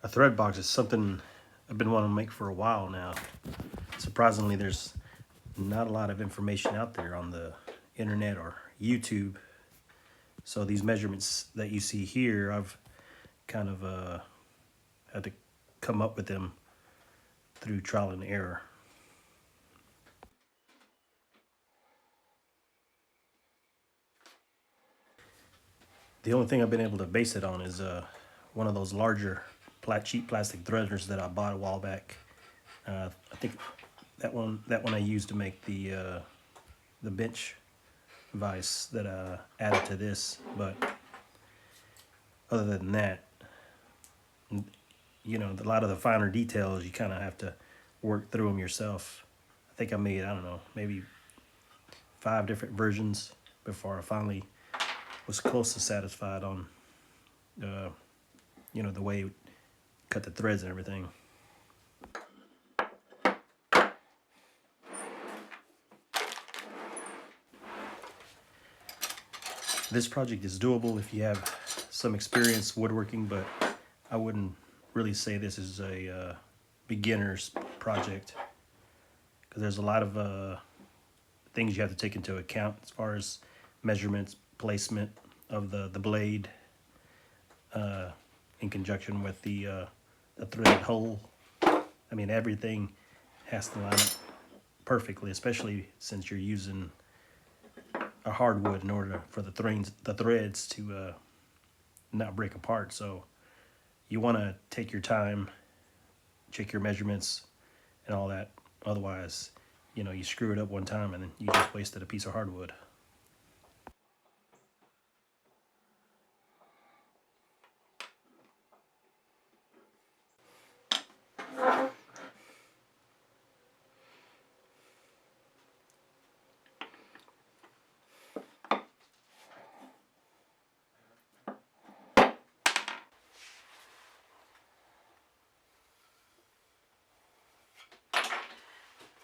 A thread box is something I've been wanting to make for a while now. Surprisingly, there's not a lot of information out there on the internet or YouTube. So these measurements that you see here, I've kind of had to come up with them through trial and error. The only thing I've been able to base it on is one of those larger cheap plastic threaders that I bought a while back. I think that one I used to make the bench vise that I added to this. But other than that, you know, a lot of the finer details you kind of have to work through them yourself. I think I made, I don't know, maybe 5 different versions before I finally was close to satisfied on you know, the way it cut the threads and everything. This project is doable if you have some experience woodworking, but I wouldn't really say this is a beginner's project, because there's a lot of things you have to take into account as far as measurements, placement of the blade, in conjunction with the threaded hole. I mean, everything has to line up perfectly, especially since you're using a hardwood in order for the threads to not break apart. So you want to take your time, check your measurements and all that. Otherwise, you know, you screw it up one time and then you just wasted a piece of hardwood.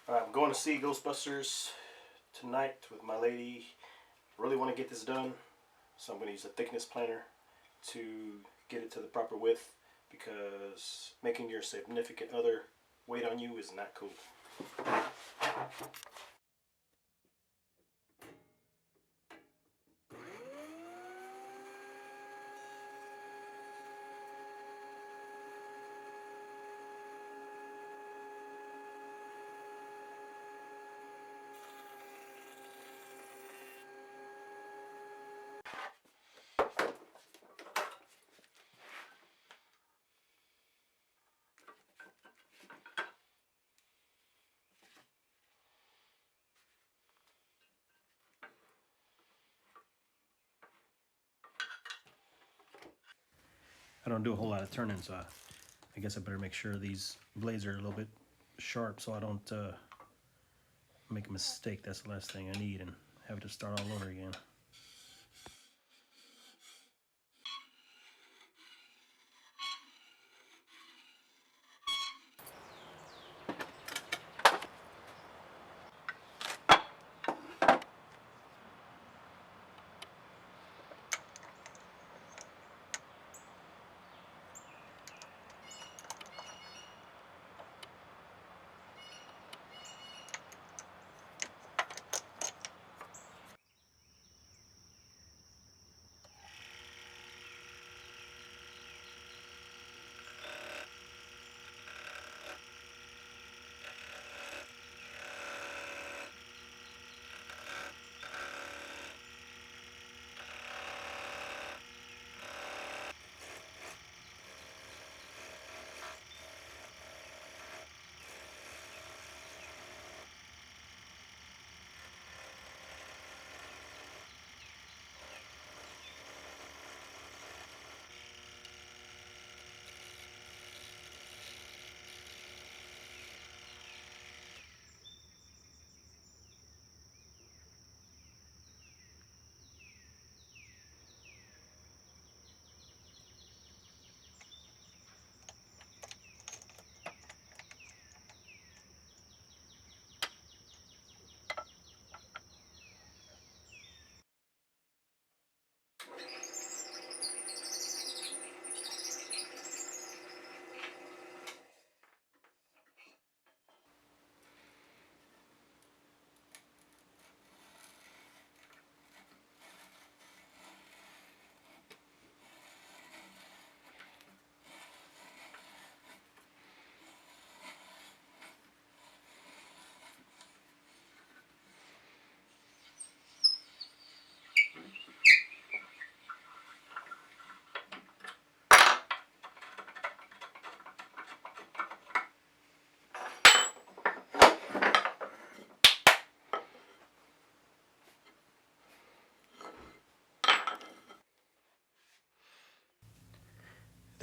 I'm going to see Ghostbusters tonight with my lady. Really want to get this done, so I'm going to use a thickness planner to get it to the proper width, because making your significant other wait on you is not cool. I don't do a whole lot of turning, so I guess I better make sure these blades are a little bit sharp so I don't make a mistake. That's the last thing I need and have to start all over again.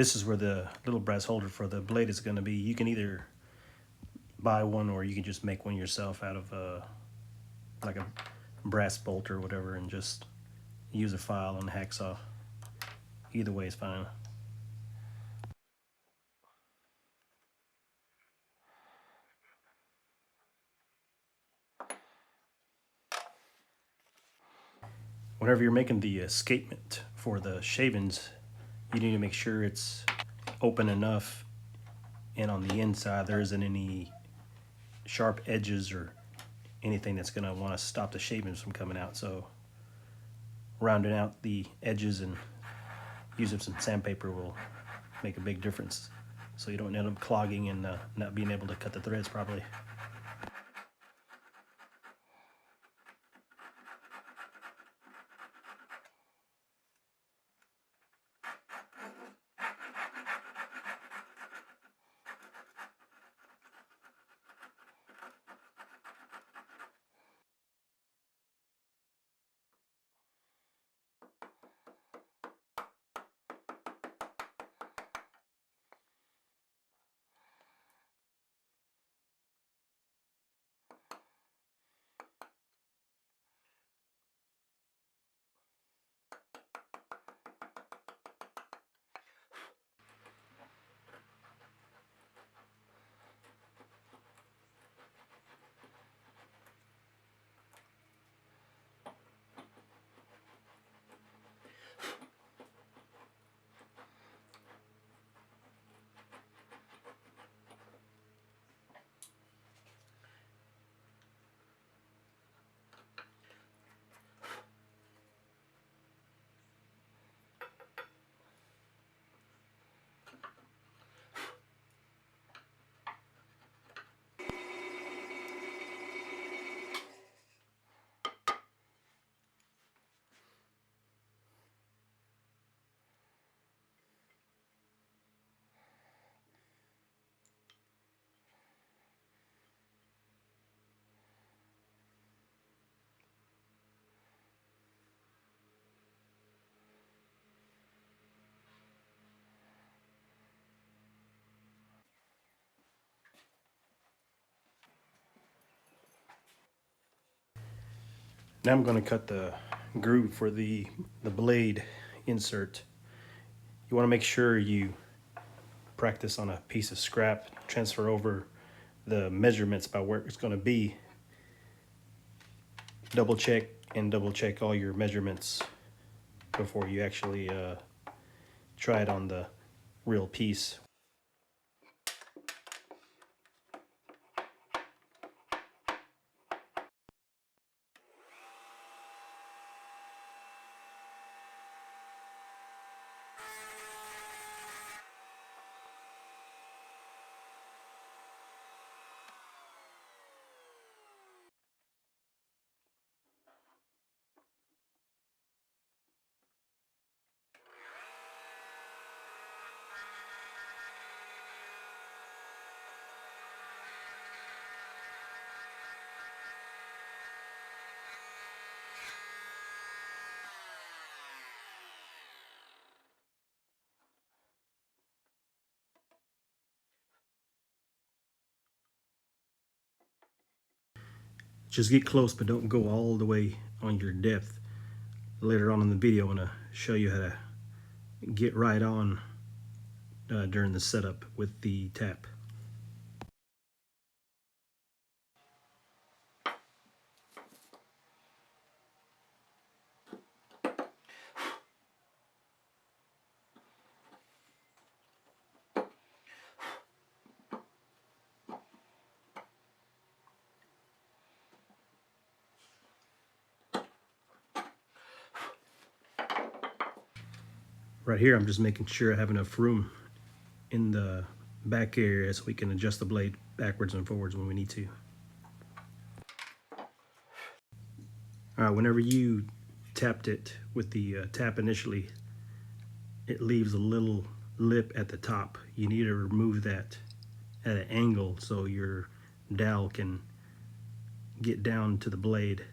this is where the little brass holder for the blade is going to be. You can either buy one or you can just make one yourself out of like a brass bolt or whatever, and just use a file and a hacksaw. Either way is fine. Whenever you're making the escapement for the shavings, you need to make sure it's open enough and on the inside there isn't any sharp edges or anything that's going to want to stop the shavings from coming out. So rounding out the edges and using some sandpaper will make a big difference, so you don't end up clogging and not being able to cut the threads properly. Now I'm going to cut the groove for the blade insert. You want to make sure you practice on a piece of scrap, transfer over the measurements by where it's going to be. Double check all your measurements before you actually try it on the real piece. Just get close, but don't go all the way on your depth. Later on in the video, I'm going to show you how to get right on during the setup with the tap. Right here, I'm just making sure I have enough room in the back area so we can adjust the blade backwards and forwards when we need to. All right, whenever you tapped it with the tap initially, it leaves a little lip at the top. You need to remove that at an angle so your dowel can get down to the blade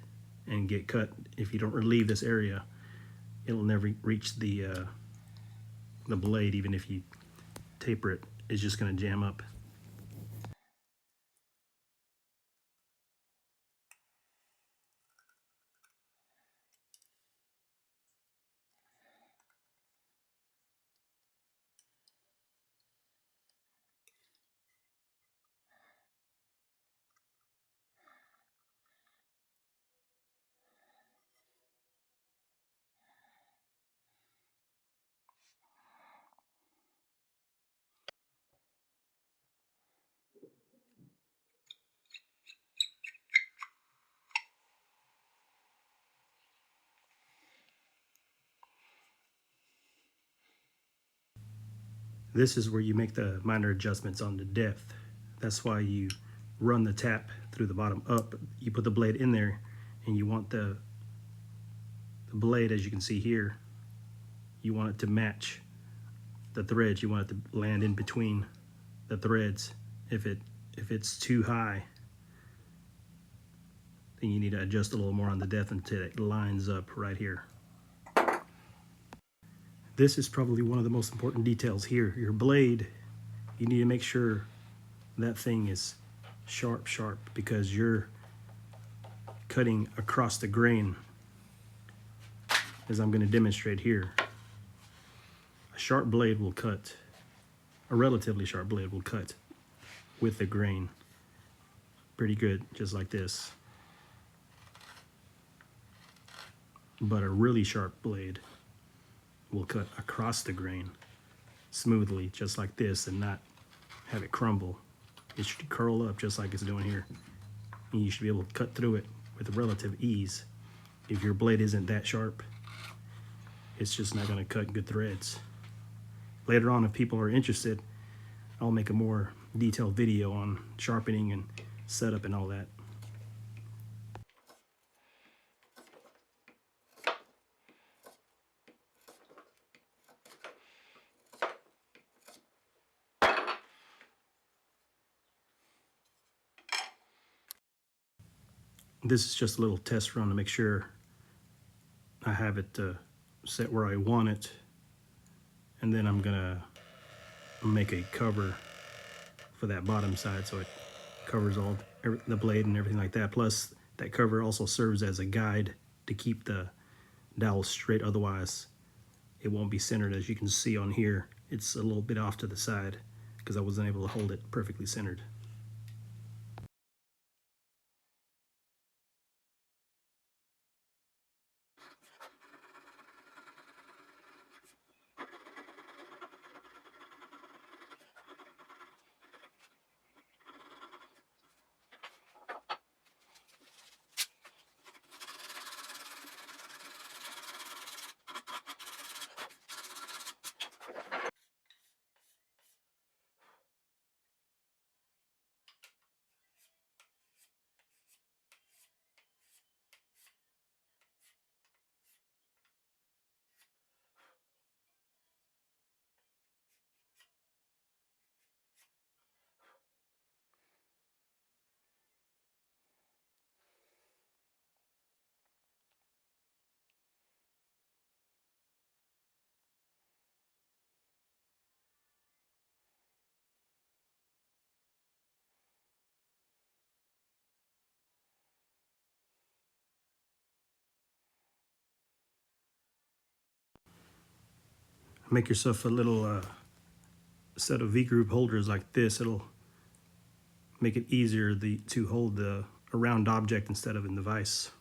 and get cut. If you don't relieve this area, it'll never reach the blade, even if you taper it, it's just going to jam up. This is where you make the minor adjustments on the depth. That's why you run the tap through the bottom up. You put the blade in there, and you want the blade, as you can see here, you want it to match the threads. You want it to land in between the threads. If it's too high, then you need to adjust a little more on the depth until it lines up right here. This is probably one of the most important details here. Your blade, you need to make sure that thing is sharp, because you're cutting across the grain, as I'm going to demonstrate here. A sharp blade will cut, a relatively sharp blade will cut with the grain pretty good, just like this. But a really sharp blade will cut across the grain smoothly, just like this, and not have it crumble. It should curl up just like it's doing here. And you should be able to cut through it with relative ease. If your blade isn't that sharp, it's just not going to cut good threads. Later on, if people are interested, I'll make a more detailed video on sharpening and setup and all that. This is just a little test run to make sure I have it set where I want it, and then I'm gonna make a cover for that bottom side so it covers all the blade and everything like that. Plus, that cover also serves as a guide to keep the dowel straight. Otherwise, it won't be centered. As you can see on here, it's a little bit off to the side because I wasn't able to hold it perfectly centered. Make yourself a little set of V-groove holders like this. It'll make it easier to hold a round object instead of in the vise.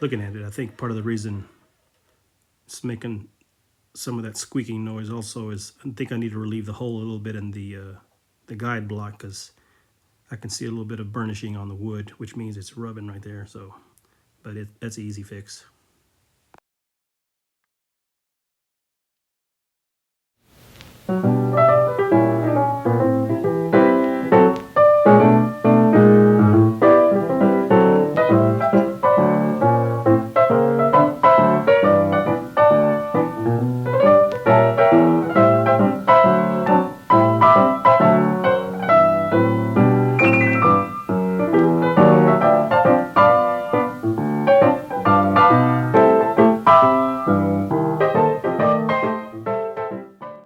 looking at it, I think part of the reason it's making some of that squeaking noise also is I think I need to relieve the hole a little bit in the guide block, because I can see a little bit of burnishing on the wood, which means it's rubbing right there. So, but that's an easy fix.